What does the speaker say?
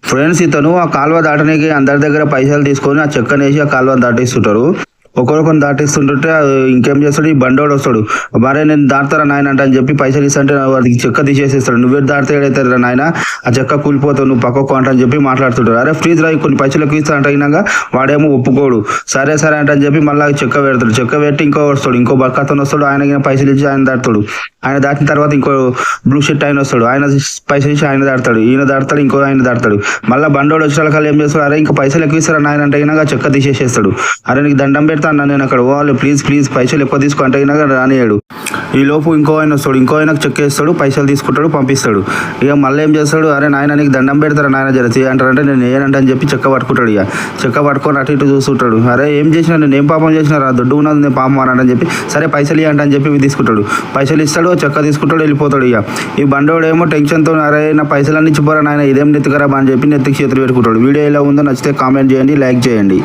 Friends ఇతను ఆ కాలువ దాటడానికి అందరి దగ్గర పైసలు తీసుకొని ఆ చెక్కనేసి ఆ కాలువ దాటిస్తుంటారు. ఒకరికొకరు దాటిస్తుంటుంటే ఇంకేం చేస్తాడు, ఈ బండోడు వస్తాడు. మరే నేను దాటుతారా నాయన అని చెప్పి పైసలు ఇస్తుంటే వాడికి చెక్క తీసేసేస్తాడు. నువ్వే దాటితే ఏడైతారా నాయన, ఆ చెక్క కూలిపోతావు, నువ్వు పక్కకు అని చెప్పి మాట్లాడుతుంటాడు. అరే ప్లీజ్ రా కొన్ని పైసలు ఎక్కువ ఇస్తా అంటే అయినాక వాడేమో ఒప్పుకోడు. సరే సరే అంటే చెప్పి మళ్ళీ చెక్క పెడతాడు. చెక్క పెట్టి ఇంకో వస్తాడు, ఇంకో బక్కతను వస్తాడు. ఆయనకి పైసలు ఇచ్చి ఆయన దాటుతాడు. ఆయన దాటిన తర్వాత ఇంకో బ్లూ షర్ట్ ఆయన వస్తాడు. ఆయన పైసలు ఇచ్చి ఆయన దాడతాడు. ఈయన దాడతాడు, ఇంకో ఆయన దాడతాడు. మళ్ళీ బండోడు వచ్చిన కాళ్ళు ఏం చేస్తాడు, అరే ఇంకా పైసలు ఎక్కువ ఇస్తారా నాయన అంటే అయినాక చెక్క తీసేసేస్తాడు. అరే నీకు దండం పెడతా అన్న నేను అక్కడ పోవాలి, ప్లీజ్ ప్లీజ్ పైసలు ఎక్కువ తీసుకో అంటే అయినాక రానియాడు. ఈ లోపు ఇంకో ఆయన వస్తాడు, ఇంకో ఆయనకు చెక్ వేస్తాడు, పైసలు తీసుకుంటాడు, పంపిస్తాడు. ఇక మళ్ళీ ఏం చేస్తాడు, అరే నాయన నీకు దండం పెడతారా నాయన జరచి అంటారంటే నేను ఏనంటే అని చెప్పి చెక్క పట్టుకుంటాడు. ఇక చెక్క పట్టుకొని అటు ఇటు చూస్తుంటాడు. అరే ఏం చేసినా, నేను ఏం పాపం చేసినా రా, దొడ్డు ఉన్నది నేను పాపం అని చెప్పి సరే పైసలు ఇవ్వండి అని చెప్పి తీసుకుంటాడు. పైసలు ఇస్తాడు, చెక్క తీసుకుంటాడు, వెళ్ళిపోతాడు. ఇక ఈ బండోడు ఏమో టెన్షన్తో అరే నా పైసలన్నీ ఇచ్చిపోరా నాయన, ఇదేం నెత్తికరా అని చెప్పి నెత్తికి చేతులు పెట్టుకుంటాడు. వీడియో ఎలా ఉందో నచ్చితే కామెంట్ చేయండి, లైక్ చేయండి.